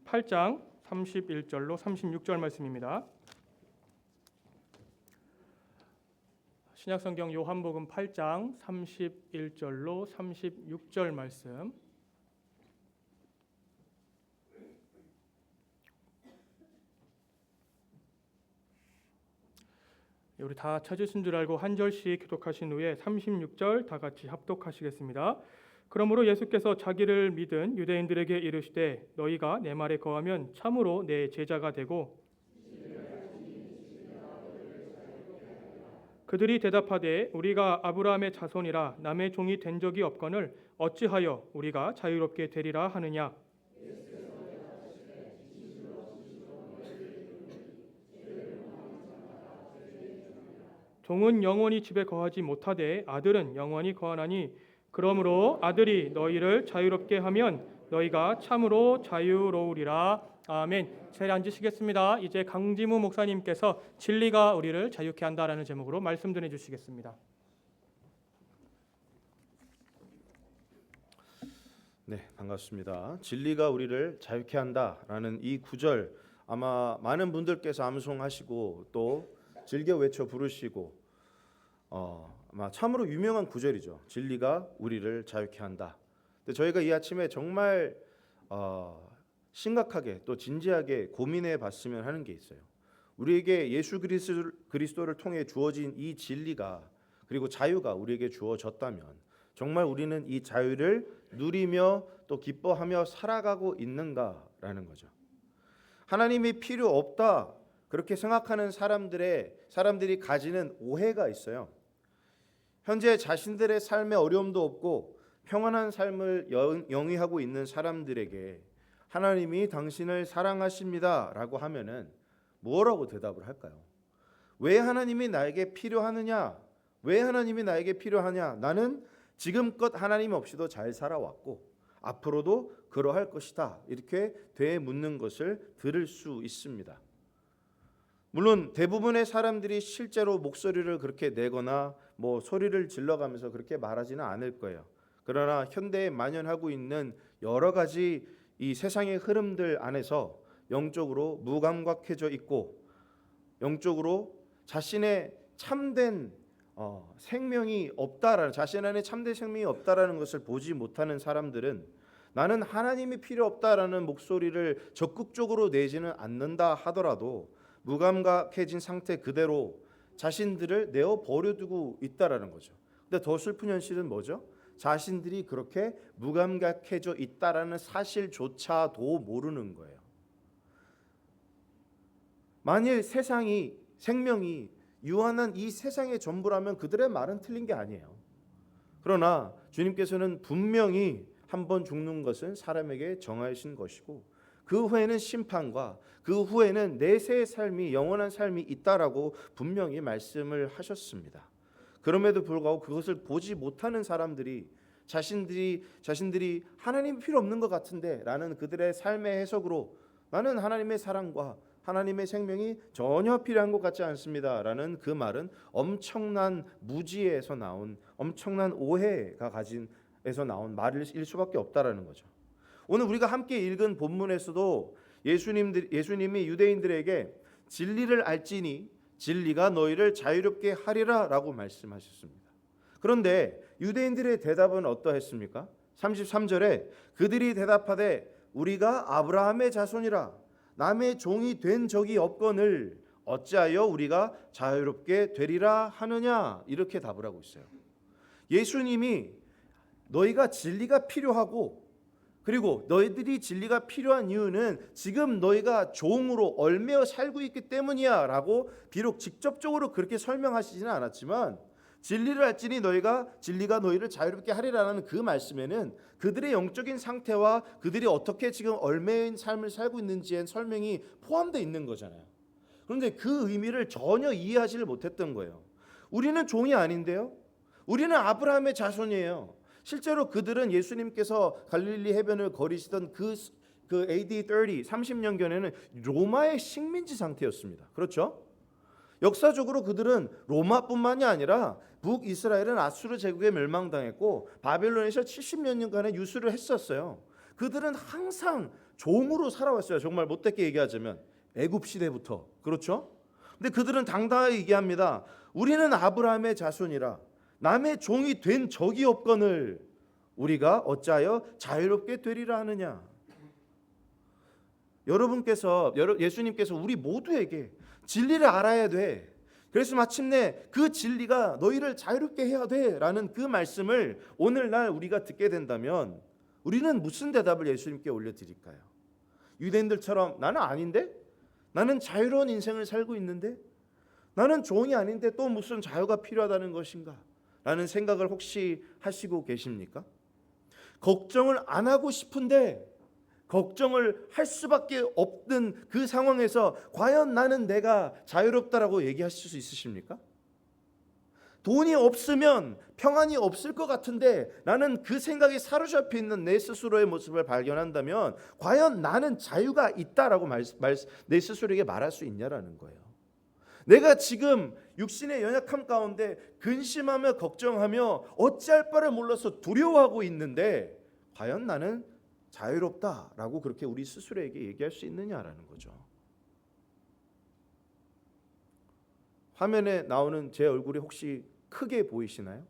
8장 31절로 36절 말씀입니다. 신약성경 요한복음 8장 31절로 36절 말씀. 우리 다 찾으신 줄 알고 한 절씩 교독하신 후에 36절 다 같이 합독하시겠습니다. 그러므로 예수께서 자기를 믿은 유대인들에게 이르시되 너희가 내 말에 거하면 참으로 내 제자가 되고 그들이 대답하되 우리가 아브라함의 자손이라 남의 종이 된 적이 없거늘 어찌하여 우리가 자유롭게 되리라 하느냐. 종은 영원히 집에 거하지 못하되 아들은 영원히 거하나니 그러므로 아들이 너희를 자유롭게 하면 너희가 참으로 자유로우리라. 아멘. 자리에 앉으시겠습니다. 이제 강지무 목사님께서 진리가 우리를 자유케 한다라는 제목으로 말씀 전해 주시겠습니다. 네, 반갑습니다. 진리가 우리를 자유케 한다라는 이 구절 아마 많은 분들께서 암송하시고 또 즐겨 외쳐 부르시고 아마 참으로 유명한 구절이죠. 진리가 우리를 자유케 한다. 근데 저희가 이 아침에 정말 심각하게 또 진지하게 고민해 봤으면 하는 게 있어요. 우리에게 예수 그리스도를 통해 주어진 이 진리가 그리고 자유가 우리에게 주어졌다면 정말 우리는 이 자유를 누리며 또 기뻐하며 살아가고 있는가라는 거죠. 하나님이 필요 없다 그렇게 생각하는 사람들이 가지는 오해가 있어요. 현재 자신들의 삶에 어려움도 없고 평안한 삶을 영위하고 있는 사람들에게 하나님이 당신을 사랑하십니다라고 하면은 뭐라고 대답을 할까요? 왜 하나님이 나에게 필요하느냐? 왜 하나님이 나에게 필요하냐? 나는 지금껏 하나님 없이도 잘 살아왔고 앞으로도 그러할 것이다. 이렇게 되묻는 것을 들을 수 있습니다. 물론 대부분의 사람들이 실제로 목소리를 그렇게 내거나 소리를 질러가면서 그렇게 말하지는 않을 거예요. 그러나 현대에 만연하고 있는 여러 가지 이 세상의 흐름들 안에서 영적으로 무감각해져 있고 영적으로 자신의 참된 생명이 없다라는 자신 안에 참된 생명이 없다라는 것을 보지 못하는 사람들은 나는 하나님이 필요 없다라는 목소리를 적극적으로 내지는 않는다 하더라도 무감각해진 상태 그대로 자신들을 내어 버려두고 있다라는 거죠. 근데 더 슬픈 현실은 뭐죠? 자신들이 그렇게 무감각해져 있다라는 사실조차도 모르는 거예요. 만일 생명이 유한한 이 세상의 전부라면 그들의 말은 틀린 게 아니에요. 그러나 주님께서는 분명히 한번 죽는 것은 사람에게 정하신 것이고 그 후에는 심판과 그 후에는 내세의 삶이 영원한 삶이 있다라고 분명히 말씀을 하셨습니다. 그럼에도 불구하고 그것을 보지 못하는 사람들이 자신들이 하나님이 필요 없는 것 같은데 라는 그들의 삶의 해석으로 나는 하나님의 사랑과 하나님의 생명이 전혀 필요한 것 같지 않습니다 라는 그 말은 엄청난 무지에서 나온 엄청난 오해가 가진에서 나온 말일 수밖에 없다라는 거죠. 오늘 우리가 함께 읽은 본문에서도 예수님이 유대인들에게 진리를 알지니 진리가 너희를 자유롭게 하리라 라고 말씀하셨습니다. 그런데 유대인들의 대답은 어떠했습니까? 33절에 그들이 대답하되 우리가 아브라함의 자손이라 남의 종이 된 적이 없거늘 어찌하여 우리가 자유롭게 되리라 하느냐 이렇게 답을 하고 있어요. 예수님이 너희가 진리가 필요하고 그리고 너희들이 진리가 필요한 이유는 지금 너희가 종으로 얽매여 살고 있기 때문이야 라고 비록 직접적으로 그렇게 설명하시지는 않았지만 진리를 알지니 진리가 너희를 자유롭게 하리라는 그 말씀에는 그들의 영적인 상태와 그들이 어떻게 지금 얽매인 삶을 살고 있는지에 설명이 포함되어 있는 거잖아요. 그런데 그 의미를 전혀 이해하지를 못했던 거예요. 우리는 종이 아닌데요. 우리는 아브라함의 자손이에요. 실제로 그들은 예수님께서 갈릴리 해변을 거리시던 그 AD 30년경에는 로마의 식민지 상태였습니다. 그렇죠? 역사적으로 그들은 로마뿐만이 아니라 북이스라엘은 아수르 제국에 멸망당했고 바벨론에서 70년 년간의 유수를 했었어요. 그들은 항상 종으로 살아왔어요. 정말 못되게 얘기하자면 애굽 시대부터. 그렇죠? 근데 그들은 당당하게 얘기합니다. 우리는 아브라함의 자손이라 남의 종이 된 적이 없거늘 우리가 어찌하여 자유롭게 되리라 하느냐. 예수님께서 우리 모두에게 진리를 알아야 돼. 그래서 마침내 그 진리가 너희를 자유롭게 해야 돼라는 그 말씀을 오늘날 우리가 듣게 된다면 우리는 무슨 대답을 예수님께 올려드릴까요? 유대인들처럼 나는 아닌데? 나는 자유로운 인생을 살고 있는데? 나는 종이 아닌데 또 무슨 자유가 필요하다는 것인가? 라는 생각을 혹시 하시고 계십니까? 걱정을 안 하고 싶은데 걱정을 할 수밖에 없는 그 상황에서 과연 나는 내가 자유롭다라고 얘기하실 수 있으십니까? 돈이 없으면 평안이 없을 것 같은데 나는 그 생각이 사로잡혀 있는 내 스스로의 모습을 발견한다면 과연 나는 자유가 있다라고 내 스스로에게 말할 수 있냐라는 거예요. 내가 지금 육신의 연약함 가운데 근심하며 걱정하며 어찌할 바를 몰라서 두려워하고 있는데 과연 나는 자유롭다라고 그렇게 우리 스스로에게 얘기할 수 있느냐라는 거죠. 화면에 나오는 제 얼굴이 혹시 크게 보이시나요?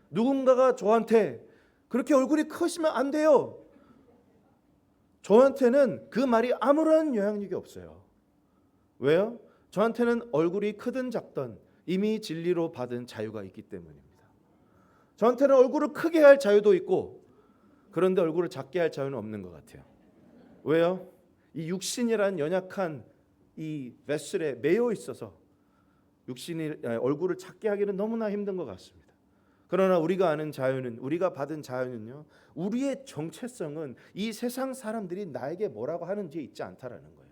누군가가 저한테 그렇게 얼굴이 크시면 안 돼요. 저한테는 그 말이 아무런 영향력이 없어요. 왜요? 저한테는 얼굴이 크든 작든 이미 진리로 받은 자유가 있기 때문입니다. 저한테는 얼굴을 크게 할 자유도 있고 그런데 얼굴을 작게 할 자유는 없는 것 같아요. 왜요? 이 육신이란 연약한 이 베슬에 매여 있어서 얼굴을 작게 하기는 너무나 힘든 것 같습니다. 그러나 우리가 아는 자유는, 우리가 받은 자유는요, 우리의 정체성은 이 세상 사람들이 나에게 뭐라고 하는지에 있지 않다라는 거예요.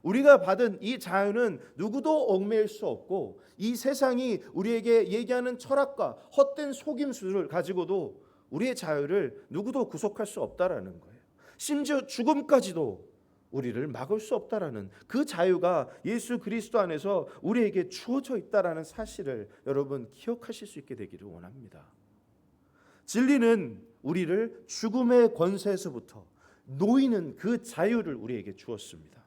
우리가 받은 이 자유는 누구도 얽매일 수 없고 이 세상이 우리에게 얘기하는 철학과 헛된 속임수를 가지고도 우리의 자유를 누구도 구속할 수 없다라는 거예요. 심지어 죽음까지도 우리를 막을 수 없다라는 그 자유가 예수 그리스도 안에서 우리에게 주어져 있다라는 사실을 여러분 기억하실 수 있게 되기를 원합니다. 진리는 우리를 죽음의 권세에서부터 놓이는 그 자유를 우리에게 주었습니다.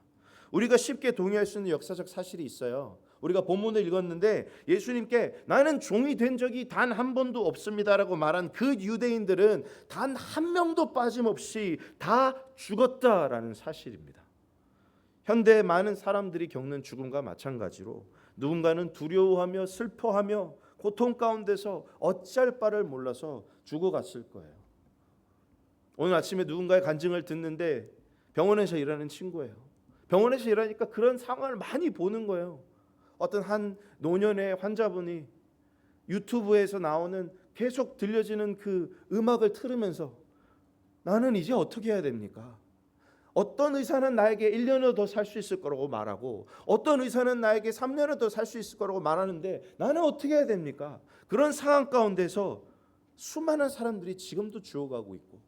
우리가 쉽게 동의할 수 있는 역사적 사실이 있어요. 우리가 본문을 읽었는데 예수님께 나는 종이 된 적이 단 한 번도 없습니다라고 말한 그 유대인들은 단 한 명도 빠짐없이 다 죽었다라는 사실입니다. 현대의 많은 사람들이 겪는 죽음과 마찬가지로 누군가는 두려워하며 슬퍼하며 고통 가운데서 어찌할 바를 몰라서 죽어갔을 거예요. 오늘 아침에 누군가의 간증을 듣는데 병원에서 일하는 친구예요. 병원에서 일하니까 그런 상황을 많이 보는 거예요. 어떤 한 노년의 환자분이 유튜브에서 나오는 계속 들려지는 그 음악을 틀으면서 나는 이제 어떻게 해야 됩니까? 어떤 의사는 나에게 1년을 더 살 수 있을 거라고 말하고 어떤 의사는 나에게 3년을 더 살 수 있을 거라고 말하는데 나는 어떻게 해야 됩니까? 그런 상황 가운데서 수많은 사람들이 지금도 죽어가고 있고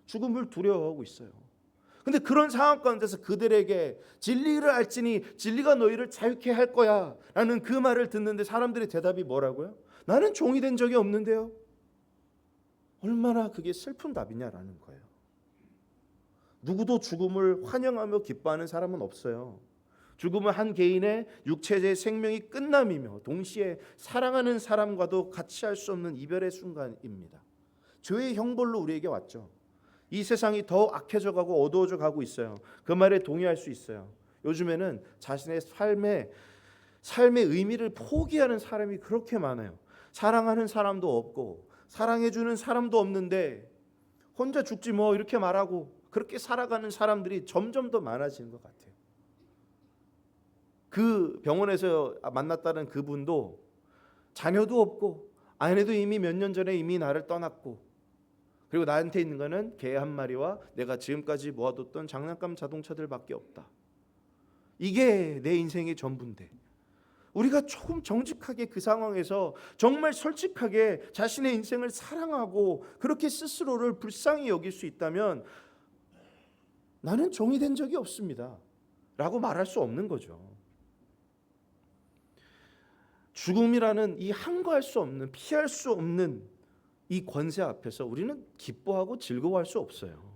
죽음을 두려워하고 있어요. 근데 그런 상황 가운데서 그들에게 진리를 알지니 진리가 너희를 자유케 할 거야 라는 그 말을 듣는데 사람들의 대답이 뭐라고요? 나는 종이 된 적이 없는데요. 얼마나 그게 슬픈 답이냐라는 거예요. 누구도 죽음을 환영하며 기뻐하는 사람은 없어요. 죽음은 한 개인의 육체의 생명이 끝남이며 동시에 사랑하는 사람과도 같이 할 수 없는 이별의 순간입니다. 죄의 형벌로 우리에게 왔죠. 이 세상이 더 악해져 가고 어두워져 가고 있어요. 그 말에 동의할 수 있어요. 요즘에는 자신의 삶의 의미를 포기하는 사람이 그렇게 많아요. 사랑하는 사람도 없고 사랑해주는 사람도 없는데 혼자 죽지 뭐 이렇게 말하고 그렇게 살아가는 사람들이 점점 더 많아지는 것 같아요. 그 병원에서 만났다는 그분도 자녀도 없고 아내도 이미 몇 년 전에 이미 나를 떠났고 그리고 나한테 있는 거는 개 한 마리와 내가 지금까지 모아뒀던 장난감 자동차들밖에 없다. 이게 내 인생의 전부인데 우리가 조금 정직하게 그 상황에서 정말 솔직하게 자신의 인생을 사랑하고 그렇게 스스로를 불쌍히 여길 수 있다면 나는 종이 된 적이 없습니다 라고 말할 수 없는 거죠. 죽음이라는 이 항거할 수 없는 피할 수 없는 이 권세 앞에서 우리는 기뻐하고 즐거워할 수 없어요.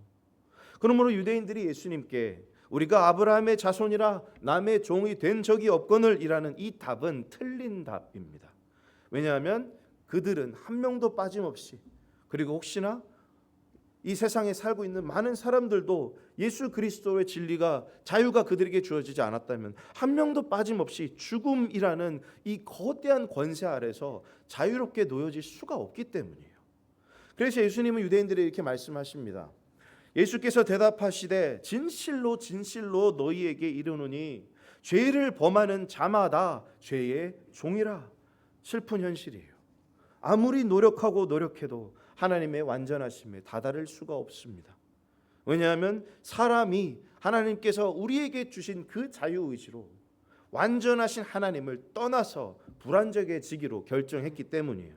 그러므로 유대인들이 예수님께 우리가 아브라함의 자손이라 남의 종이 된 적이 없거늘이라는 이 답은 틀린 답입니다. 왜냐하면 그들은 한 명도 빠짐없이, 그리고 혹시나 이 세상에 살고 있는 많은 사람들도 예수 그리스도의 진리가, 자유가 그들에게 주어지지 않았다면 한 명도 빠짐없이 죽음이라는 이 거대한 권세 아래서 자유롭게 놓여질 수가 없기 때문이에요. 그래서 예수님은 유대인들에게 이렇게 말씀하십니다. 예수께서 대답하시되 진실로 진실로 너희에게 이르노니 죄를 범하는 자마다 죄의 종이라. 슬픈 현실이에요. 아무리 노력하고 노력해도 하나님의 완전하심에 다다를 수가 없습니다. 왜냐하면 사람이 하나님께서 우리에게 주신 그 자유의지로 완전하신 하나님을 떠나서 불완전해지기로 결정했기 때문이에요.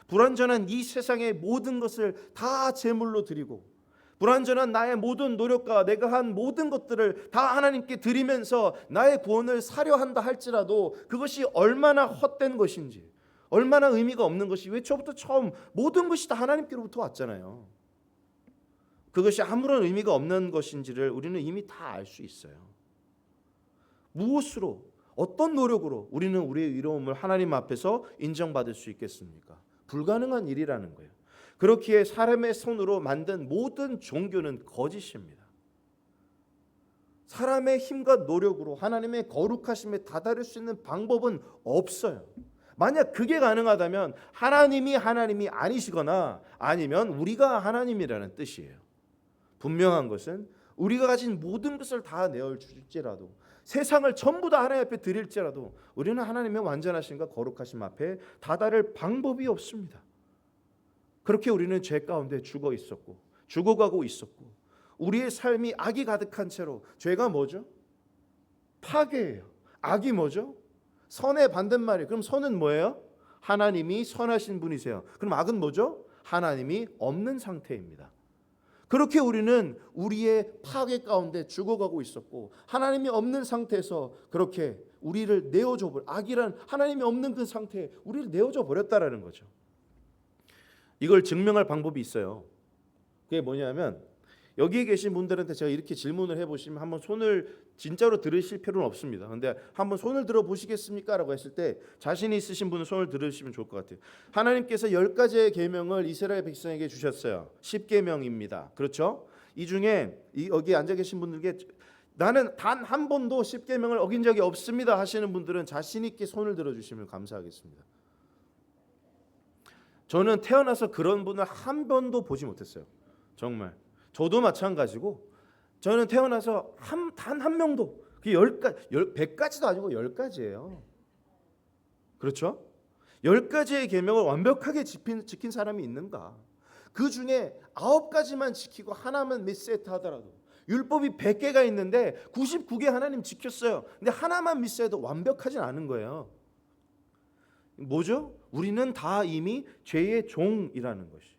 불완전한 이 세상의 모든 것을 다 제물로 드리고, 불완전한 나의 모든 노력과 내가 한 모든 것들을 다 하나님께 드리면서 나의 구원을 사려 한다 할지라도 그것이 얼마나 헛된 것인지, 얼마나 의미가 없는 것이, 왜 처음부터 처음 모든 것이 다 하나님께로부터 왔잖아요. 그것이 아무런 의미가 없는 것인지를 우리는 이미 다 알 수 있어요. 무엇으로, 어떤 노력으로 우리는 우리의 의로움을 하나님 앞에서 인정받을 수 있겠습니까? 불가능한 일이라는 거예요. 그렇기에 사람의 손으로 만든 모든 종교는 거짓입니다. 사람의 힘과 노력으로 하나님의 거룩하심에 다다를 수 있는 방법은 없어요. 만약 그게 가능하다면 하나님이 아니시거나 아니면 우리가 하나님이라는 뜻이에요. 분명한 것은 우리가 가진 모든 것을 다 내어줄지라도, 세상을 전부 다 하나님 앞에 드릴지라도 우리는 하나님의 완전하심과 거룩하심 앞에 다다를 방법이 없습니다. 그렇게 우리는 죄 가운데 죽어 있었고 죽어가고 있었고, 우리의 삶이 악이 가득한 채로, 죄가 뭐죠? 파괴예요. 악이 뭐죠? 선의 반대말이에요. 그럼 선은 뭐예요? 하나님이 선하신 분이세요. 그럼 악은 뭐죠? 하나님이 없는 상태입니다. 그렇게 우리는 우리의 파괴 가운데 죽어가고 있었고, 하나님이 없는 상태에서 그렇게 우리를 내어줘 버려, 악이란 하나님이 없는 그 상태에 우리를 내어줘 버렸다라는 거죠. 이걸 증명할 방법이 있어요. 그게 뭐냐면, 여기에 계신 분들한테 제가 이렇게 질문을 해보시면 한번 손을, 진짜로 들으실 필요는 없습니다. 근데 한번 손을 들어 보시겠습니까? 라고 했을 때 자신이 있으신 분은 손을 들으시면 좋을 것 같아요. 하나님께서 10가지의 계명을 이스라엘 백성에게 주셨어요. 10계명입니다. 그렇죠? 이 중에 여기 앉아 계신 분들께 나는 단 한 번도 10계명을 어긴 적이 없습니다 하시는 분들은 자신 있게 손을 들어주시면 감사하겠습니다. 저는 태어나서 그런 분을 한 번도 보지 못했어요. 정말. 저도 마찬가지고, 저는 태어나서 단 한 명도, 100가지도 아니고 10가지예요. 그렇죠? 10가지의 계명을 완벽하게 지킨 사람이 있는가? 그 중에 9가지만 지키고 하나만 미스했다 하더라도, 율법이 100개가 있는데 99개 하나님 지켰어요. 근데 하나만 미스해도 완벽하진 않은 거예요. 뭐죠? 우리는 다 이미 죄의 종이라는 것이.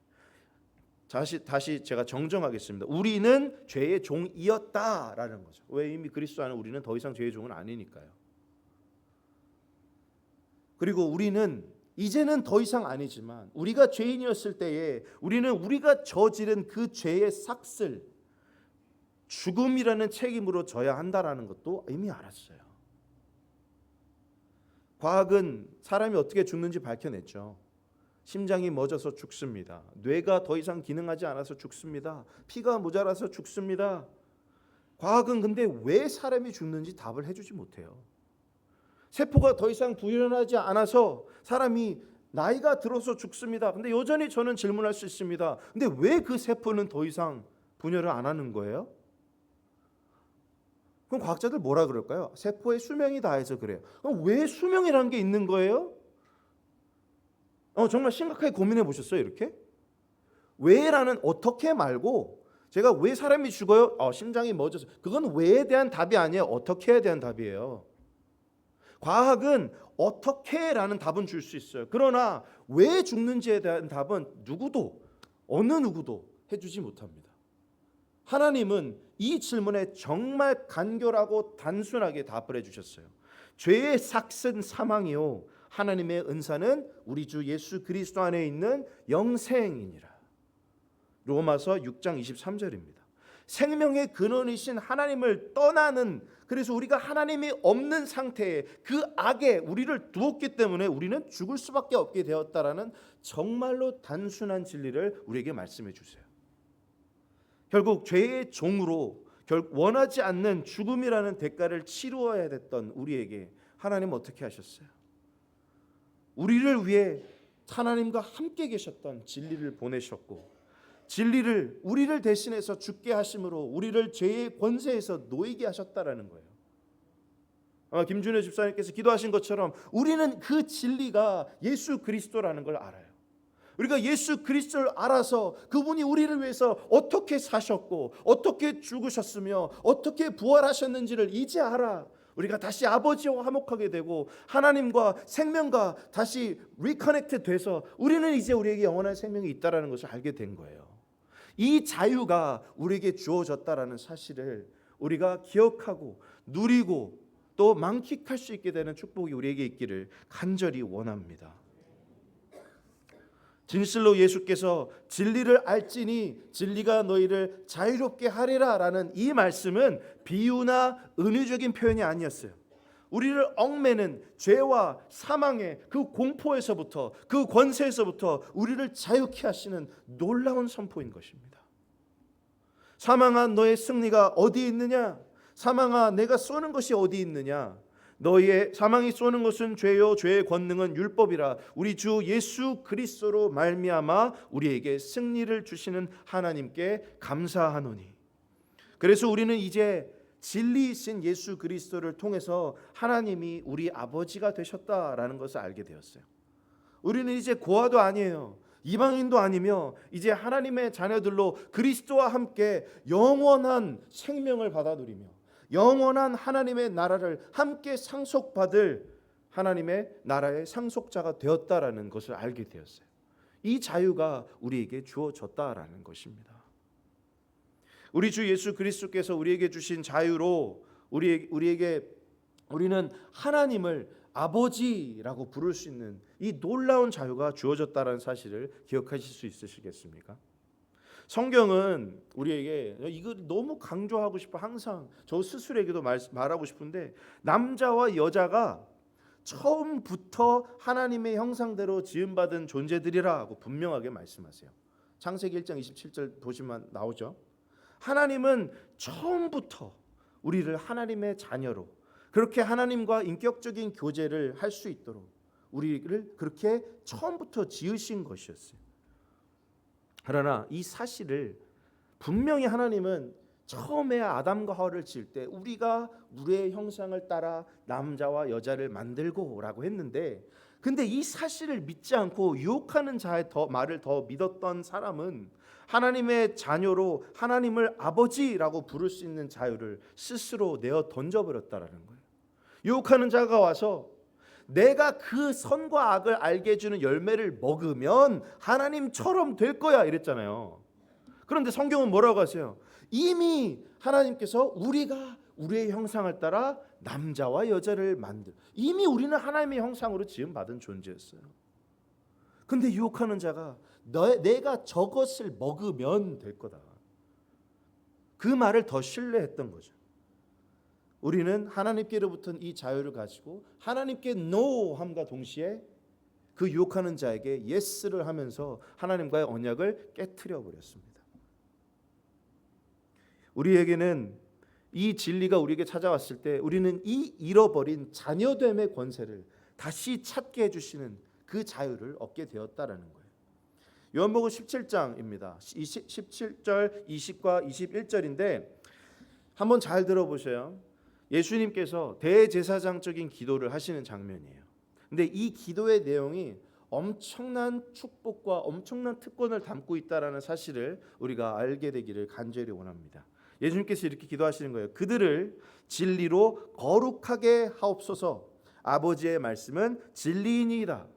다시 제가 정정하겠습니다. 우리는 죄의 종이었다라는 거죠. 왜? 이미 그리스도 안에 우리는 더 이상 죄의 종은 아니니까요. 그리고 우리는 이제는 더 이상 아니지만, 우리가 죄인이었을 때에 우리는 우리가 저지른 그 죄의 삭슬, 죽음이라는 책임으로 져야 한다라는 것도 이미 알았어요. 과학은 사람이 어떻게 죽는지 밝혀냈죠. 심장이 멎어서 죽습니다. 뇌가 더 이상 기능하지 않아서 죽습니다. 피가 모자라서 죽습니다. 과학은 근데 왜 사람이 죽는지 답을 해주지 못해요. 세포가 더 이상 분열하지 않아서 사람이 나이가 들어서 죽습니다. 근데 여전히 저는 질문할 수 있습니다. 근데 왜 그 세포는 더 이상 분열을 안 하는 거예요? 그럼 과학자들 뭐라 그럴까요? 세포의 수명이 다해서 그래요. 그럼 왜 수명이라는 게 있는 거예요? 정말 심각하게 고민해 보셨어요? 이렇게? 왜라는 어떻게 말고, 제가 왜 사람이 죽어요? 심장이 멎어서. 그건 왜에 대한 답이 아니에요. 어떻게에 대한 답이에요. 과학은 어떻게라는 답은 줄 수 있어요. 그러나 왜 죽는지에 대한 답은 어느 누구도 해주지 못합니다. 하나님은 이 질문에 정말 간결하고 단순하게 답을 해주셨어요. 죄의 삭은 사망이요, 하나님의 은사는 우리 주 예수 그리스도 안에 있는 영생이니라. 로마서 6장 23절입니다. 생명의 근원이신 하나님을 떠나는, 그래서 우리가 하나님이 없는 상태에 그 악에 우리를 두었기 때문에 우리는 죽을 수밖에 없게 되었다라는 정말로 단순한 진리를 우리에게 말씀해 주세요. 결국 죄의 종으로 원하지 않는 죽음이라는 대가를 치루어야 됐던 우리에게 하나님 어떻게 하셨어요? 우리를 위해 하나님과 함께 계셨던 진리를 보내셨고, 진리를 우리를 대신해서 죽게 하심으로 우리를 죄의 권세에서 놓이게 하셨다라는 거예요. 아마 김준혜 집사님께서 기도하신 것처럼 우리는 그 진리가 예수 그리스도라는 걸 알아요. 우리가 예수 그리스도를 알아서 그분이 우리를 위해서 어떻게 사셨고 어떻게 죽으셨으며 어떻게 부활하셨는지를 이제 알아 우리가 다시 아버지와 화목하게 되고 하나님과 생명과 다시 리커넥트 돼서 우리는 이제 우리에게 영원한 생명이 있다라는 것을 알게 된 거예요. 이 자유가 우리에게 주어졌다라는 사실을 우리가 기억하고 누리고 또 만끽할 수 있게 되는 축복이 우리에게 있기를 간절히 원합니다. 진실로 예수께서 진리를 알지니 진리가 너희를 자유롭게 하리라 라는 이 말씀은 비유나 은유적인 표현이 아니었어요. 우리를 얽매는 죄와 사망의 그 공포에서부터 그 권세에서부터 우리를 자유케 하시는 놀라운 선포인 것입니다. 사망아 너의 승리가 어디 있느냐? 사망아 내가 쏘는 것이 어디 있느냐? 너희의 사망이 쏘는 것은 죄요 죄의 권능은 율법이라. 우리 주 예수 그리스도로 말미암아 우리에게 승리를 주시는 하나님께 감사하노니. 그래서 우리는 이제 진리이신 예수 그리스도를 통해서 하나님이 우리 아버지가 되셨다라는 것을 알게 되었어요. 우리는 이제 고아도 아니에요. 이방인도 아니며 이제 하나님의 자녀들로 그리스도와 함께 영원한 생명을 받아 누리며 영원한 하나님의 나라를 함께 상속받을 하나님의 나라의 상속자가 되었다라는 것을 알게 되었어요. 이 자유가 우리에게 주어졌다라는 것입니다. 우리 주 예수 그리스도께서 우리에게 주신 자유로 우리는 하나님을 아버지라고 부를 수 있는 이 놀라운 자유가 주어졌다는 사실을 기억하실 수 있으시겠습니까? 성경은 우리에게 이거 너무 강조하고 싶어 항상 저 스스로에게도 말하고 싶은데 남자와 여자가 처음부터 하나님의 형상대로 지음받은 존재들이라고 분명하게 말씀하세요. 창세기 1장 27절 보시면 나오죠. 하나님은 처음부터 우리를 하나님의 자녀로 그렇게 하나님과 인격적인 교제를 할 수 있도록 우리를 그렇게 처음부터 지으신 것이었어요. 그러나 이 사실을 분명히 하나님은 처음에 아담과 하와를 지을 때 우리가 우리의 형상을 따라 남자와 여자를 만들고라고 했는데, 근데 이 사실을 믿지 않고 유혹하는 자의 말을 더 믿었던 사람은 하나님의 자녀로 하나님을 아버지라고 부를 수 있는 자유를 스스로 내어 던져버렸다라는 거예요. 유혹하는 자가 와서 내가 그 선과 악을 알게 해주는 열매를 먹으면 하나님처럼 될 거야 이랬잖아요. 그런데 성경은 뭐라고 하세요? 이미 하나님께서 우리가 우리의 형상을 따라 남자와 여자를 이미 우리는 하나님의 형상으로 지음받은 존재였어요. 근데 유혹하는 자가 내가 저것을 먹으면 될 거다. 그 말을 더 신뢰했던 거죠. 우리는 하나님께로부터 이 자유를 가지고 하나님께 no 함과 동시에 그 유혹하는 자에게 yes를 하면서 하나님과의 언약을 깨트려 버렸습니다. 우리에게는 이 진리가 우리에게 찾아왔을 때 우리는 이 잃어버린 자녀됨의 권세를 다시 찾게 해주시는 그 자유를 얻게 되었다라는 거예요. 요한복음 17장입니다. 17절 20과 21절인데 한번 잘 들어보세요. 예수님께서 대제사장적인 기도를 하시는 장면이에요. 근데 이 기도의 내용이 엄청난 축복과 엄청난 특권을 담고 있다라는 사실을 우리가 알게 되기를 간절히 원합니다. 예수님께서 이렇게 기도하시는 거예요. 그들을 진리로 거룩하게 하옵소서. 아버지의 말씀은 진리이니이다.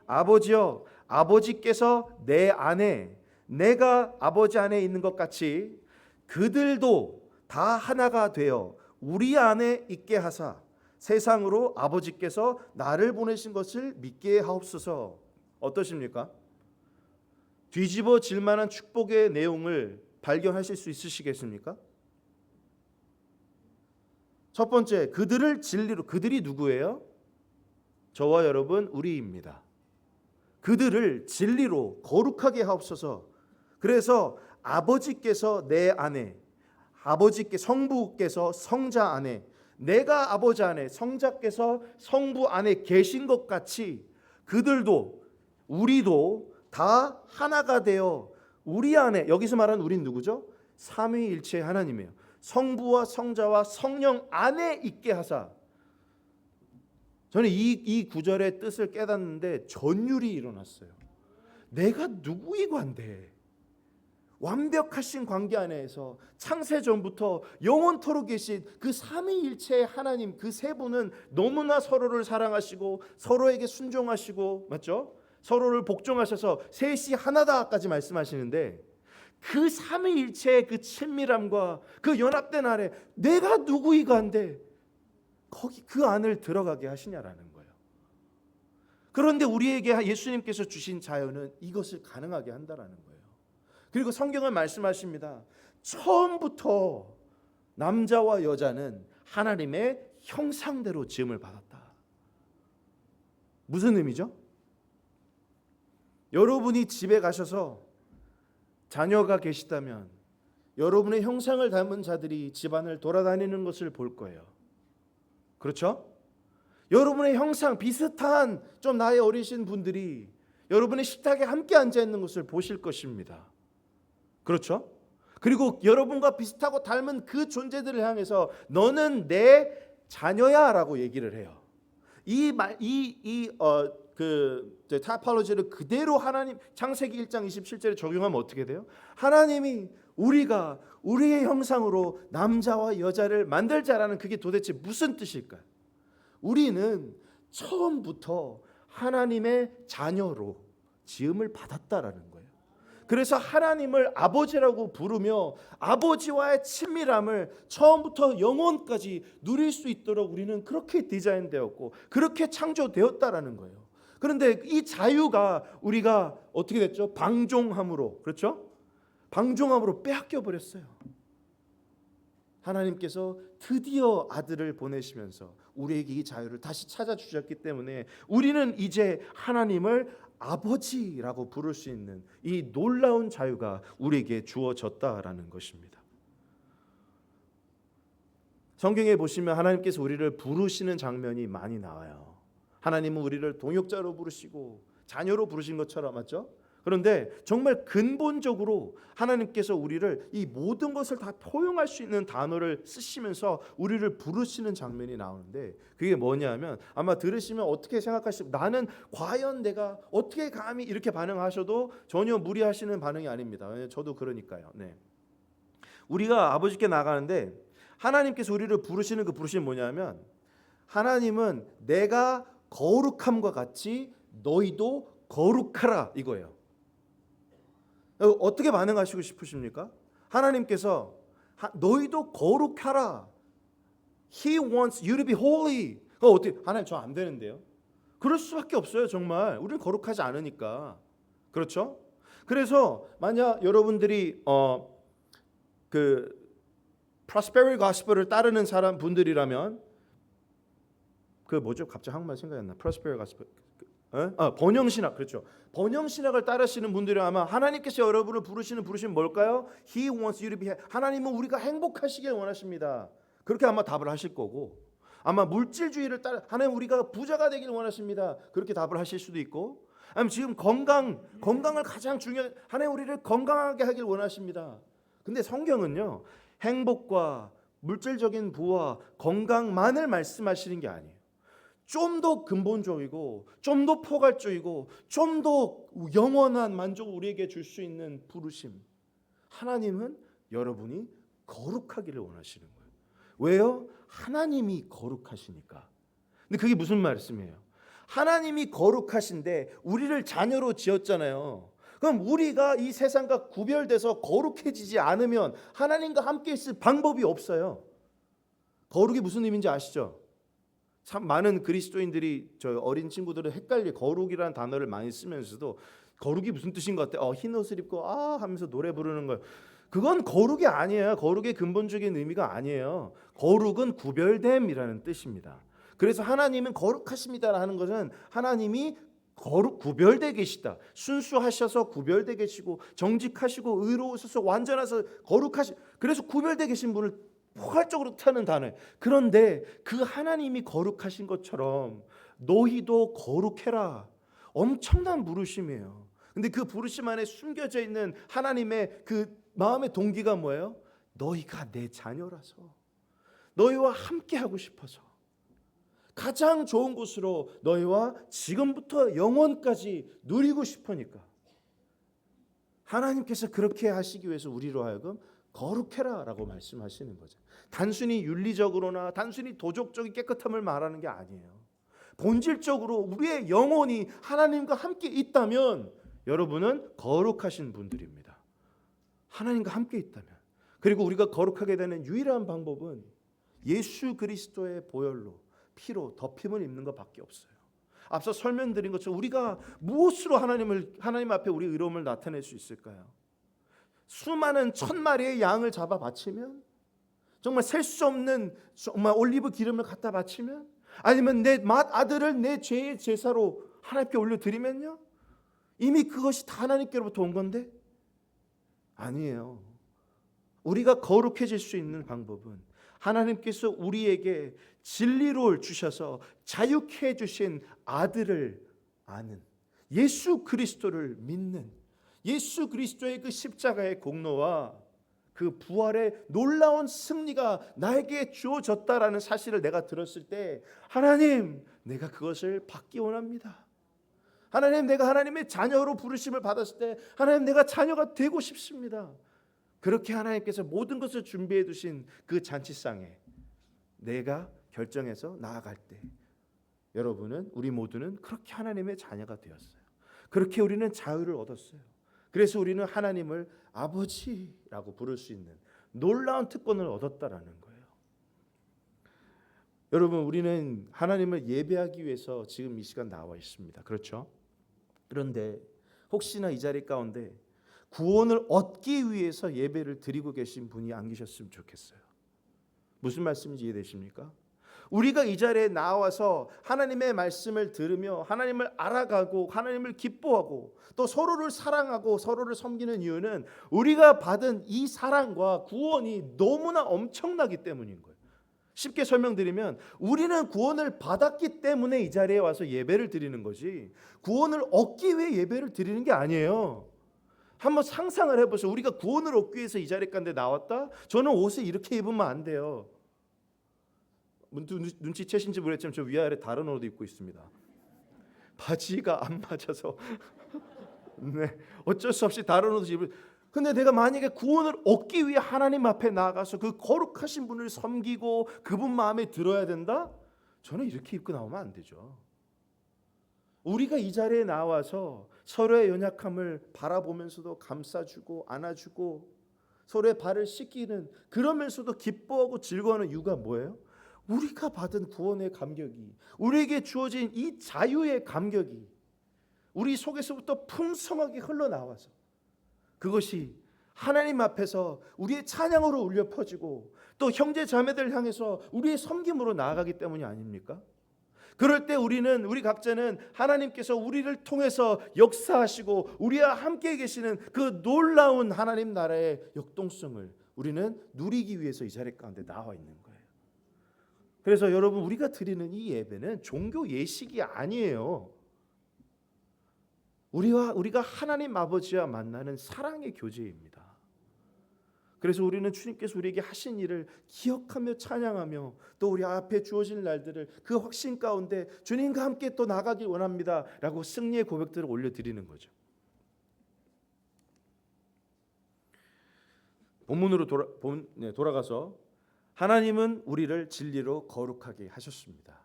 아버지여, 아버지께서 내 안에 내가 아버지 안에 있는 것 같이 그들도 다 하나가 되어 우리 안에 있게 하사 세상으로 아버지께서 나를 보내신 것을 믿게 하옵소서. 어떠십니까? 뒤집어질 만한 축복의 내용을 발견하실 수 있으시겠습니까? 첫 번째, 그들을 진리로, 그들이 누구예요? 저와 여러분, 우리입니다. 그들을 진리로 거룩하게 하옵소서. 그래서 아버지께서 내 안에, 아버지께 성부께서 성자 안에, 내가 아버지 안에, 성자께서 성부 안에 계신 것 같이 그들도, 우리도 다 하나가 되어 우리 안에, 여기서 말하는 우리는 누구죠? 삼위일체 하나님이에요. 성부와 성자와 성령 안에 있게 하사. 저는 이 구절의 뜻을 깨닫는데 전율이 일어났어요. 내가 누구이고 한데 완벽하신 관계 안에서 창세 전부터 영원토록 계신 그 삼위일체의 하나님, 그 세 분은 너무나 서로를 사랑하시고 서로에게 순종하시고, 맞죠? 서로를 복종하셔서 셋이 하나다까지 말씀하시는데, 그 삼위일체의 그 친밀함과 그 연합된 안에 내가 누구이가 한데 거기 그 안을 들어가게 하시냐라는 거예요. 그런데 우리에게 예수님께서 주신 자유는 이것을 가능하게 한다라는 거예요. 그리고 성경은 말씀하십니다. 처음부터 남자와 여자는 하나님의 형상대로 지음을 받았다. 무슨 의미죠? 여러분이 집에 가셔서 자녀가 계시다면 여러분의 형상을 닮은 자들이 집안을 돌아다니는 것을 볼 거예요. 그렇죠? 여러분의 형상 비슷한 좀 나이 어리신 분들이 여러분의 식탁에 함께 앉아 있는 것을 보실 것입니다. 그렇죠? 그리고 여러분과 비슷하고 닮은 그 존재들을 향해서 너는 내 자녀야라고 얘기를 해요. 그 타이폴로지를 그대로 하나님 창세기 1장 27절에 적용하면 어떻게 돼요? 하나님이 우리가 우리의 형상으로 남자와 여자를 만들자라는 그게 도대체 무슨 뜻일까요? 우리는 처음부터 하나님의 자녀로 지음을 받았다라는 거예요. 그래서 하나님을 아버지라고 부르며 아버지와의 친밀함을 처음부터 영원까지 누릴 수 있도록 우리는 그렇게 디자인되었고 그렇게 창조되었다라는 거예요. 그런데 이 자유가 우리가 어떻게 됐죠? 방종함으로, 그렇죠? 방종함으로 빼앗겨 버렸어요. 하나님께서 드디어 아들을 보내시면서 우리에게 이 자유를 다시 찾아주셨기 때문에 우리는 이제 하나님을 아버지라고 부를 수 있는 이 놀라운 자유가 우리에게 주어졌다라는 것입니다. 성경에 보시면 하나님께서 우리를 부르시는 장면이 많이 나와요. 하나님은 우리를 동역자로 부르시고 자녀로 부르신 것처럼, 맞죠? 그런데 정말 근본적으로 하나님께서 우리를 이 모든 것을 다 포용할 수 있는 단어를 쓰시면서 우리를 부르시는 장면이 나오는데, 그게 뭐냐면 아마 들으시면 어떻게 생각하시고 나는 과연 내가 어떻게 감히 이렇게 반응하셔도 전혀 무리하시는 반응이 아닙니다. 저도 그러니까요. 네. 우리가 아버지께 나가는데 하나님께서 우리를 부르시는 그 부르심이 뭐냐면, 하나님은 내가 거룩함과 같이 너희도 거룩하라 이거예요. 어떻게 반응하시고 싶으십니까? 하나님께서 너희도 거룩하라. He wants you to be holy. 어떻게 하나님 저 안 되는데요? 그럴 수밖에 없어요. 정말 우리는 거룩하지 않으니까. 그렇죠? 그래서 만약 여러분들이 그 prosperity gospel을 따르는 사람 분들이라면, 그 뭐죠? 갑자기 한국말 생각이 안 나. prosperity gospel. 번영신학, 그렇죠. 번영신학을 따르시는 분들이 아마 하나님께서 여러분을 부르시는 부르심은 뭘까요? He wants you to be. 하나님은 우리가 행복하시길 원하십니다. 그렇게 아마 답을 하실 거고, 아마 물질주의를 따라 하나님 우리가 부자가 되길 원하십니다. 그렇게 답을 하실 수도 있고, 아니면 지금 건강을 가장 중요한, 하나님 우리를 건강하게 하길 원하십니다. 근데 성경은요, 행복과 물질적인 부와 건강만을 말씀하시는 게 아니에요. 좀 더 근본적이고 좀 더 포괄적이고 좀 더 영원한 만족을 우리에게 줄 수 있는 부르심. 하나님은 여러분이 거룩하기를 원하시는 거예요. 왜요? 하나님이 거룩하시니까. 근데 그게 무슨 말씀이에요? 하나님이 거룩하신데 우리를 자녀로 지었잖아요. 그럼 우리가 이 세상과 구별돼서 거룩해지지 않으면 하나님과 함께 있을 방법이 없어요. 거룩이 무슨 의미인지 아시죠? 참 많은 그리스도인들이, 저 어린 친구들은 헷갈리 거룩이라는 단어를 많이 쓰면서도 거룩이 무슨 뜻인 것 같아? 흰 옷을 입고 하면서 노래 부르는 걸. 그건 거룩이 아니에요. 거룩의 근본적인 의미가 아니에요. 거룩은 구별됨이라는 뜻입니다. 그래서 하나님은 거룩하십니다 하는 것은 하나님이 구별되어 계시다. 순수하셔서 구별되어 계시고 정직하시고 의로우셔서 완전하셔서 그래서 구별되어 계신 분을 포괄적으로 뜻하는 단어예요. 그런데 그 하나님이 거룩하신 것처럼 너희도 거룩해라. 엄청난 부르심이에요. 근데 그 부르심 안에 숨겨져 있는 하나님의 그 마음의 동기가 뭐예요? 너희가 내 자녀라서, 너희와 함께 하고 싶어서, 가장 좋은 곳으로 너희와 지금부터 영원까지 누리고 싶으니까 하나님께서 그렇게 하시기 위해서 우리로 하여금 거룩해라 라고 말씀하시는 거죠. 단순히 윤리적으로나 단순히 도덕적인 깨끗함을 말하는 게 아니에요. 본질적으로 우리의 영혼이 하나님과 함께 있다면 여러분은 거룩하신 분들입니다. 하나님과 함께 있다면. 그리고 우리가 거룩하게 되는 유일한 방법은 예수 그리스도의 보혈로, 피로 덮임을 입는 것밖에 없어요. 앞서 설명드린 것처럼 우리가 무엇으로 하나님 앞에 우리 의로움을 나타낼 수 있을까요? 수많은 1000마리의 양을 잡아 바치면, 정말 셀 수 없는 정말 올리브 기름을 갖다 바치면, 아니면 내 맏아들을 내 죄의 제사로 하나님께 올려드리면요, 이미 그것이 다 하나님께로부터 온 건데 아니에요. 우리가 거룩해질 수 있는 방법은 하나님께서 우리에게 진리를 주셔서 자유케 해주신 아들을 아는, 예수 그리스도를 믿는, 예수 그리스도의 그 십자가의 공로와 그 부활의 놀라운 승리가 나에게 주어졌다라는 사실을 내가 들었을 때, 하나님, 내가 그것을 받기 원합니다. 하나님, 내가 하나님의 자녀로 부르심을 받았을 때 하나님, 내가 자녀가 되고 싶습니다. 그렇게 하나님께서 모든 것을 준비해 두신 그 잔치상에 내가 결정해서 나아갈 때, 여러분은, 우리 모두는 그렇게 하나님의 자녀가 되었어요. 그렇게 우리는 자유를 얻었어요. 그래서 우리는 하나님을 아버지라고 부를 수 있는 놀라운 특권을 얻었다라는 거예요. 여러분, 우리는 하나님을 예배하기 위해서 지금 이 시간 나와 있습니다. 그렇죠? 그런데 혹시나 이 자리 가운데 구원을 얻기 위해서 예배를 드리고 계신 분이 안 계셨으면 좋겠어요. 무슨 말씀인지 이해되십니까? 우리가 이 자리에 나와서 하나님의 말씀을 들으며 하나님을 알아가고 하나님을 기뻐하고 또 서로를 사랑하고 서로를 섬기는 이유는 우리가 받은 이 사랑과 구원이 너무나 엄청나기 때문인 거예요. 쉽게 설명드리면 우리는 구원을 받았기 때문에 이 자리에 와서 예배를 드리는 거지, 구원을 얻기 위해 예배를 드리는 게 아니에요. 한번 상상을 해보세요. 우리가 구원을 얻기 위해서 이 자리 가운데 나왔다? 저는 옷을 이렇게 입으면 안 돼요. 눈치채신지 모르겠지만 저 위아래 다른 옷도 입고 있습니다. 바지가 안 맞아서 네, 어쩔 수 없이 다른 옷을 입을. 근데 내가 만약에 구원을 얻기 위해 하나님 앞에 나아가서 그 거룩하신 분을 섬기고 그분 마음에 들어야 된다? 저는 이렇게 입고 나오면 안 되죠. 우리가 이 자리에 나와서 서로의 연약함을 바라보면서도 감싸주고 안아주고 서로의 발을 씻기는, 그러면서도 기뻐하고 즐거워하는 이유가 뭐예요? 우리가 받은 구원의 감격이, 우리에게 주어진 이 자유의 감격이 우리 속에서부터 풍성하게 흘러나와서 그것이 하나님 앞에서 우리의 찬양으로 울려 퍼지고 또 형제 자매들 향해서 우리의 섬김으로 나아가기 때문이 아닙니까? 그럴 때 우리 각자는 하나님께서 우리를 통해서 역사하시고 우리와 함께 계시는 그 놀라운 하나님 나라의 역동성을 우리는 누리기 위해서 이 자리 가운데 나와 있는 거예요. 그래서 여러분, 우리가 드리는 이 예배는 종교 예식이 아니에요. 우리가 하나님 아버지와 만나는 사랑의 교제입니다. 그래서 우리는 주님께서 우리에게 하신 일을 기억하며 찬양하며 또 우리 앞에 주어진 날들을 그 확신 가운데 주님과 함께 또 나가길 원합니다 라고 승리의 고백들을 올려드리는 거죠. 본문으로 돌아가서 하나님은 우리를 진리로 거룩하게 하셨습니다.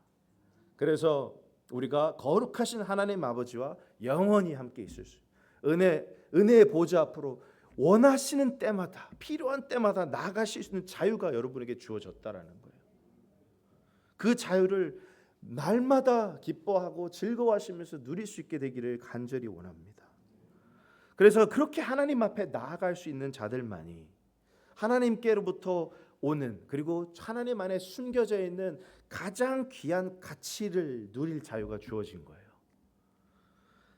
그래서 우리가 거룩하신 하나님 아버지와 영원히 함께 있을 수, 은혜의 보좌 앞으로 원하시는 때마다, 필요한 때마다 나가실 수 있는 자유가 여러분에게 주어졌다라는 거예요. 그 자유를 날마다 기뻐하고 즐거워하시면서 누릴 수 있게 되기를 간절히 원합니다. 그래서 그렇게 하나님 앞에 나아갈 수 있는 자들만이 하나님께로부터 오는, 그리고 하나님 안에 숨겨져 있는 가장 귀한 가치를 누릴 자유가 주어진 거예요.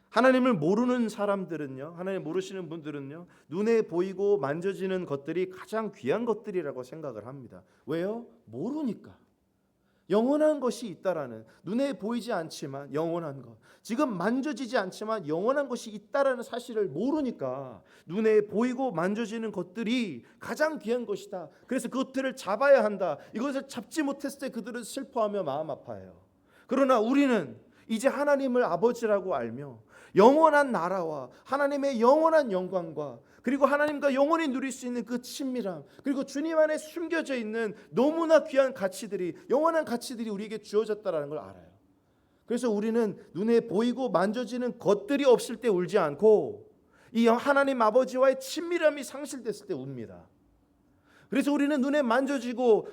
하나님을 모르는 사람들은요, 하나님 모르시는 분들은요, 눈에 보이고 만져지는 것들이 가장 귀한 것들이라고 생각을 합니다. 왜요? 모르니까. 영원한 것이 있다라는, 눈에 보이지 않지만 영원한 것, 지금 만져지지 않지만 영원한 것이 있다라는 사실을 모르니까 눈에 보이고 만져지는 것들이 가장 귀한 것이다. 그래서 그것들을 잡아야 한다. 이것을 잡지 못했을 때 그들은 슬퍼하며 마음 아파해요. 그러나 우리는 이제 하나님을 아버지라고 알며 영원한 나라와 하나님의 영원한 영광과, 그리고 하나님과 영원히 누릴 수 있는 그 친밀함, 그리고 주님 안에 숨겨져 있는 너무나 귀한 가치들이, 영원한 가치들이 우리에게 주어졌다라는 걸 알아요. 그래서 우리는 눈에 보이고 만져지는 것들이 없을 때 울지 않고 이 하나님 아버지와의 친밀함이 상실됐을 때 웁니다. 그래서 우리는 눈에 만져지고,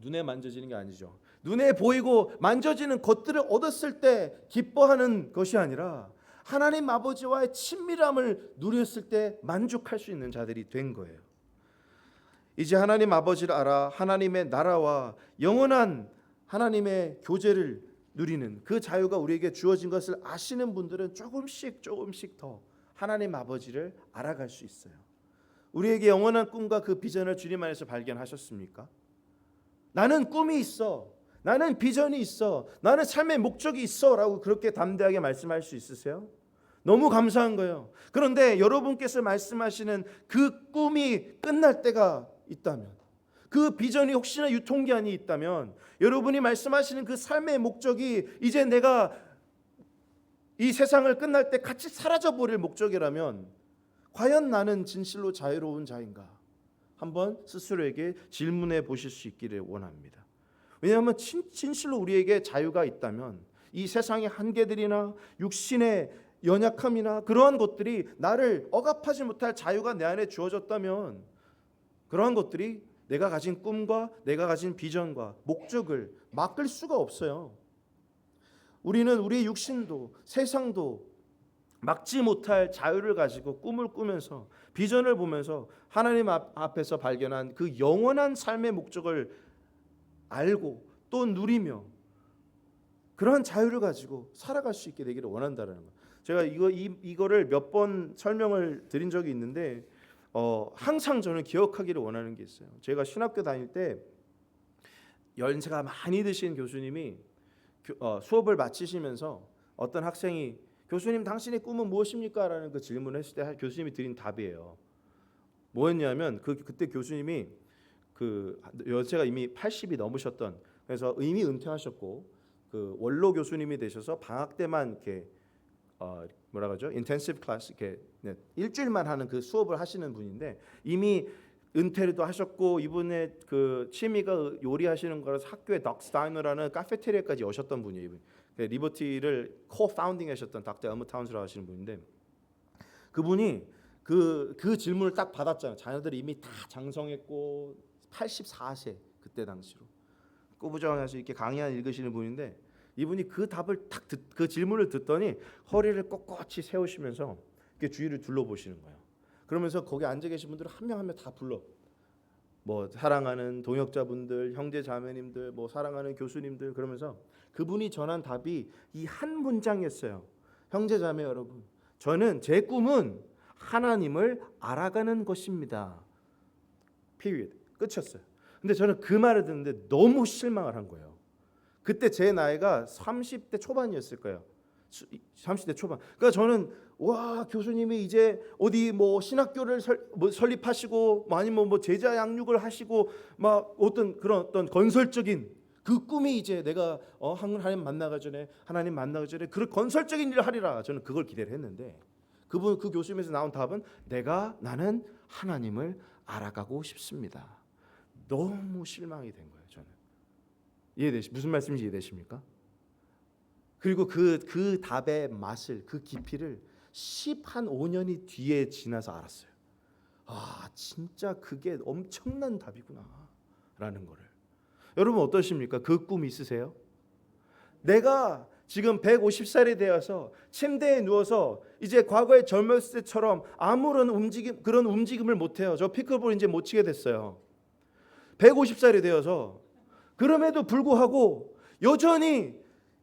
눈에 만져지는 게 아니죠, 눈에 보이고 만져지는 것들을 얻었을 때 기뻐하는 것이 아니라 하나님 아버지와의 친밀함을 누렸을 때 만족할 수 있는 자들이 된 거예요. 이제 하나님 아버지를 알아 하나님의 나라와 영원한 하나님의 교제를 누리는 그 자유가 우리에게 주어진 것을 아시는 분들은 조금씩 더 하나님 아버지를 알아갈 수 있어요. 우리에게 영원한 꿈과 그 비전을 주님 안에서 발견하셨습니까? 나는 꿈이 있어, 나는 비전이 있어, 나는 삶의 목적이 있어 라고 그렇게 담대하게 말씀할 수 있으세요? 너무 감사한 거예요. 그런데 여러분께서 말씀하시는 그 꿈이 끝날 때가 있다면, 그 비전이 혹시나 유통기한이 있다면, 여러분이 말씀하시는 그 삶의 목적이 이제 내가 이 세상을 끝날 때 같이 사라져버릴 목적이라면 과연 나는 진실로 자유로운 자인가? 한번 스스로에게 질문해 보실 수 있기를 원합니다. 왜냐하면 진실로 우리에게 자유가 있다면 이 세상의 한계들이나 육신의 연약함이나 그러한 것들이 나를 억압하지 못할 자유가 내 안에 주어졌다면, 그러한 것들이 내가 가진 꿈과 내가 가진 비전과 목적을 막을 수가 없어요. 우리는 우리의 육신도 세상도 막지 못할 자유를 가지고 꿈을 꾸면서 비전을 보면서 하나님 앞에서 발견한 그 영원한 삶의 목적을 알고 또 누리며 그러한 자유를 가지고 살아갈 수 있게 되기를 원한다는 것. 제가 이거를 몇 번 설명을 드린 적이 있는데 항상 저는 기억하기를 원하는 게 있어요. 제가 신학교 다닐 때 연세가 많이 드신 교수님이 수업을 마치시면서 어떤 학생이 교수님 당신의 꿈은 무엇입니까? 라는 그 질문을 했을 때 교수님이 드린 답이에요. 뭐였냐면 그때 교수님이 그 연세가 이미 80이 넘으셨던, 그래서 이미 은퇴하셨고 그 원로 교수님이 되셔서 방학 때만 이렇게 뭐라 그러죠? 인텐시브 클래스 이렇게 일주일만 하는 그 수업을 하시는 분인데, 이미 은퇴도 하셨고 이분의 그 취미가 요리하시는 거라서 학교에 덕스타이너라는 카페테리아까지 오셨던 분이에요. 이분. 리버티를 코-파운딩하셨던 닥터 엘머 타운스라고 하시는 분인데, 그분이 그 질문을 딱 받았잖아요. 자녀들이 이미 다 장성했고 84세 그때 당시로 꾸부정해서 이렇게 강의 읽으시는 분인데, 이분이 그 답을 그 질문을 듣더니 허리를 꼿꼿이 세우시면서 이렇게 주위를 둘러보시는 거예요. 그러면서 거기 앉아 계신 분들을 한 명 한 명 다 불러, 뭐 사랑하는 동역자분들, 형제 자매님들, 뭐 사랑하는 교수님들, 그러면서 그분이 전한 답이 이 한 문장이었어요. 형제 자매 여러분, 제 꿈은 하나님을 알아가는 것입니다. period. 끝이었어요. 근데 저는 그 말을 듣는데 너무 실망을 한 거예요. 그때 제 나이가 30대 초반이었을 거예요. 30대 초반. 그러니까 저는 와, 교수님이 이제 어디 뭐 신학교를 설립하시고 아니면 뭐 제자 양육을 하시고 막 어떤 그런 어떤 건설적인 그 꿈이 이제 내가 하나님 만나기 전에 그런 건설적인 일을 하리라, 저는 그걸 기대를 했는데 그 교수님에서 나온 답은 나는 하나님을 알아가고 싶습니다. 너무 실망이 된 거예요. 저는 무슨 말씀인지 이해되십니까? 그리고 그 답의 맛을, 그 깊이를 15년이 뒤에 지나서 알았어요. 아, 진짜 그게 엄청난 답이구나 라는 거를. 여러분 어떠십니까? 그 꿈 있으세요? 내가 지금 150살이 되어서 침대에 누워서 이제 과거에 젊었을 때처럼 아무런 그런 움직임을 못해요. 저 피클볼 이제 못 치게 됐어요. 150살이 되어서. 그럼에도 불구하고 여전히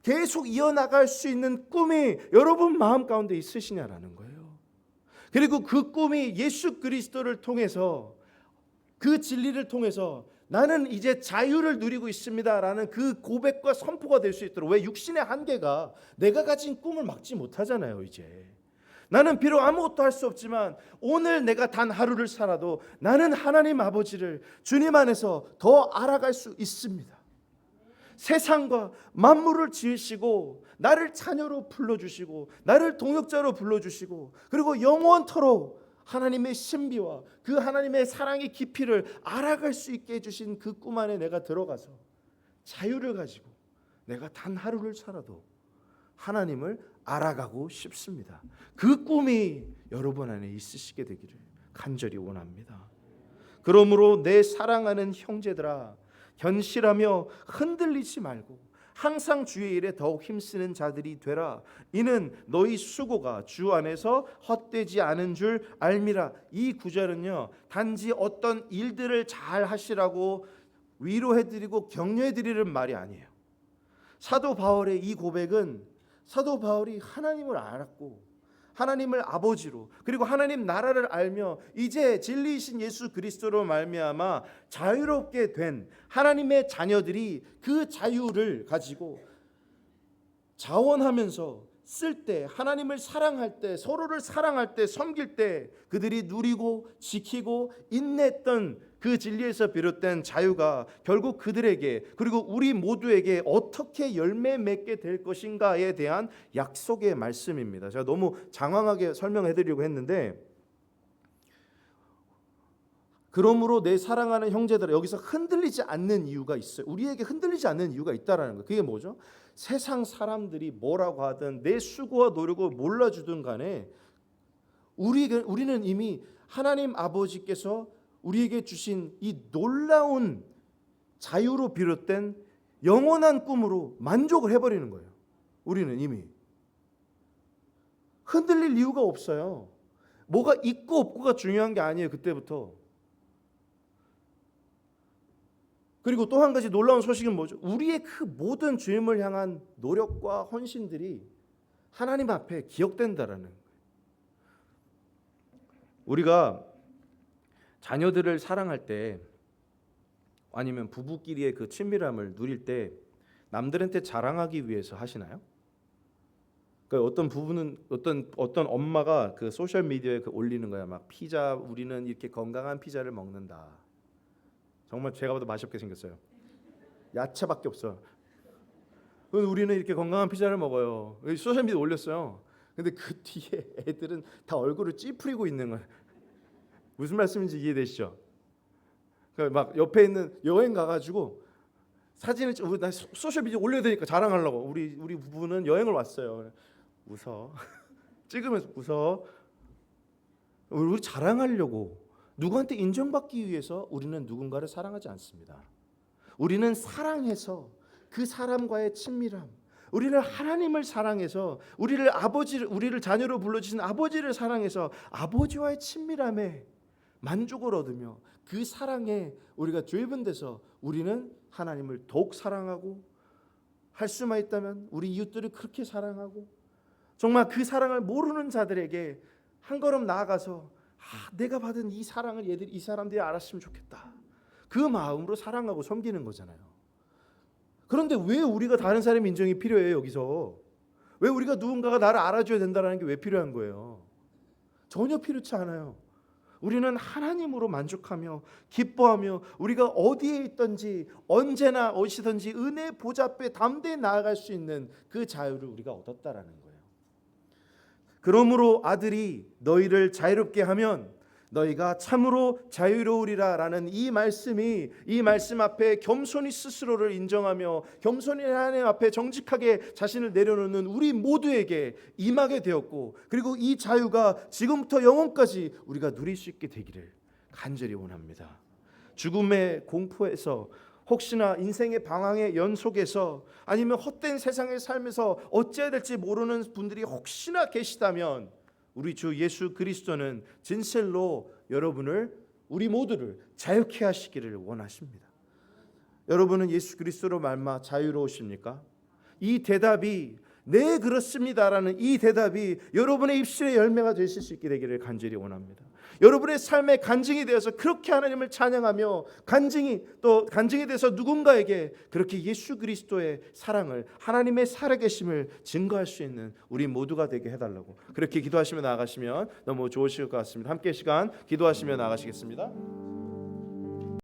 계속 이어나갈 수 있는 꿈이 여러분 마음 가운데 있으시냐라는 거예요. 그리고 그 꿈이 예수 그리스도를 통해서, 그 진리를 통해서 나는 이제 자유를 누리고 있습니다라는 그 고백과 선포가 될 수 있도록. 왜? 육신의 한계가 내가 가진 꿈을 막지 못하잖아요. 이제 나는 비록 아무것도 할 수 없지만 오늘 내가 단 하루를 살아도 나는 하나님 아버지를 주님 안에서 더 알아갈 수 있습니다. 세상과 만물을 지으시고 나를 자녀로 불러주시고 나를 동역자로 불러주시고 그리고 영원토록 하나님의 신비와 그 하나님의 사랑의 깊이를 알아갈 수 있게 해주신 그 꿈 안에 내가 들어가서 자유를 가지고 내가 단 하루를 살아도 하나님을 알아가고 싶습니다. 그 꿈이 여러분 안에 있으시게 되기를 간절히 원합니다. 그러므로 내 사랑하는 형제들아, 견실하며 흔들리지 말고 항상 주의 일에 더욱 힘쓰는 자들이 되라. 이는 너희 수고가 주 안에서 헛되지 않은 줄 알미라. 이 구절은요, 단지 어떤 일들을 잘 하시라고 위로해드리고 격려해드리는 말이 아니에요. 사도 바울의 이 고백은 사도 바울이 하나님을 알았고 하나님을 아버지로 그리고 하나님 나라를 알며 이제 진리이신 예수 그리스도로 말미암아 자유롭게 된 하나님의 자녀들이 그 자유를 가지고 자원하면서 쓸 때, 하나님을 사랑할 때, 서로를 사랑할 때, 섬길 때 그들이 누리고 지키고 인내했던 그 진리에서 비롯된 자유가 결국 그들에게 그리고 우리 모두에게 어떻게 열매 맺게 될 것인가에 대한 약속의 말씀입니다. 제가 너무 장황하게 설명해 드리려고 했는데, 그러므로 내 사랑하는 형제들아, 여기서 흔들리지 않는 이유가 있어요. 우리에게 흔들리지 않는 이유가 있다라는 거예요. 그게 뭐죠? 세상 사람들이 뭐라고 하든 내 수고와 노력을 몰라주든 간에 우리는 이미 하나님 아버지께서 우리에게 주신 이 놀라운 자유로 비롯된 영원한 꿈으로 만족을 해버리는 거예요. 우리는 이미 흔들릴 이유가 없어요. 뭐가 있고 없고가 중요한 게 아니에요. 그때부터. 그리고 또 한 가지 놀라운 소식은 뭐죠? 우리의 그 모든 주님을 향한 노력과 헌신들이 하나님 앞에 기억된다라는 거예요. 우리가 자녀들을 사랑할 때 아니면 부부끼리의 그 친밀함을 누릴 때 남들한테 자랑하기 위해서 하시나요? 그러니까 어떤 부부는 어떤 엄마가 그 소셜 미디어에 그 올리는 거야. 막 피자, 우리는 이렇게 건강한 피자를 먹는다. 정말 제가 봐도 맛이 없게 생겼어요. 야채밖에 없어. 우리는 이렇게 건강한 피자를 먹어요. 소셜 미디어에 올렸어요. 근데 그 뒤에 애들은 다 얼굴을 찌푸리고 있는 거예요. 무슨 말씀인지 이해되시죠? 그러니까 막 옆에 있는 여행 가가지고 사진을 나 소셜 미디어 올려야 되니까 자랑하려고 우리 부부는 여행을 왔어요. 웃어. 찍으면서 웃어. 우리 자랑하려고 누구한테 인정받기 위해서 우리는 누군가를 사랑하지 않습니다. 우리는 사랑해서 그 사람과의 친밀함, 우리는 하나님을 사랑해서 우리를 자녀로 불러주신 아버지를 사랑해서 아버지와의 친밀함에 만족을 얻으며 그 사랑에 우리가 driven돼서 우리는 하나님을 더욱 사랑하고 할 수만 있다면 우리 이웃들을 그렇게 사랑하고 정말 그 사랑을 모르는 자들에게 한 걸음 나아가서 내가 받은 이 사랑을 이 사람들이 알았으면 좋겠다. 그 마음으로 사랑하고 섬기는 거잖아요. 그런데 왜 우리가 다른 사람의 인정이 필요해요? 여기서 왜 우리가 누군가가 나를 알아줘야 된다는 게 왜 필요한 거예요? 전혀 필요치 않아요. 우리는 하나님으로 만족하며 기뻐하며 우리가 어디에 있든지 언제나 어디든지 은혜 보좌 앞에 담대히 나아갈 수 있는 그 자유를 우리가 얻었다라는 거예요. 그러므로 아들이 너희를 자유롭게 하면 너희가 참으로 자유로우리라 라는 이 말씀 앞에 겸손히 스스로를 인정하며 겸손히 하나님 앞에 정직하게 자신을 내려놓는 우리 모두에게 임하게 되었고 그리고 이 자유가 지금부터 영원까지 우리가 누릴 수 있게 되기를 간절히 원합니다. 죽음의 공포에서 혹시나 인생의 방황의 연속에서 아니면 헛된 세상을 살면서 어찌해야 될지 모르는 분들이 혹시나 계시다면 우리 주 예수 그리스도는 진실로 여러분을, 우리 모두를 자유케 하시기를 원하십니다. 여러분은 예수 그리스도로 말미암아 자유로우십니까? 이 대답이 네 그렇습니다라는 이 대답이 여러분의 입술의 열매가 되실 수 있게 되기를 간절히 원합니다. 여러분의 삶의 간증이 되어서 그렇게 하나님을 찬양하며 간증이 돼서 누군가에게 그렇게 예수 그리스도의 사랑을, 하나님의 살아계심을 증거할 수 있는 우리 모두가 되게 해달라고 그렇게 기도하시며 나아가시면 너무 좋으실 것 같습니다. 함께 시간 기도하시며 나아가시겠습니다.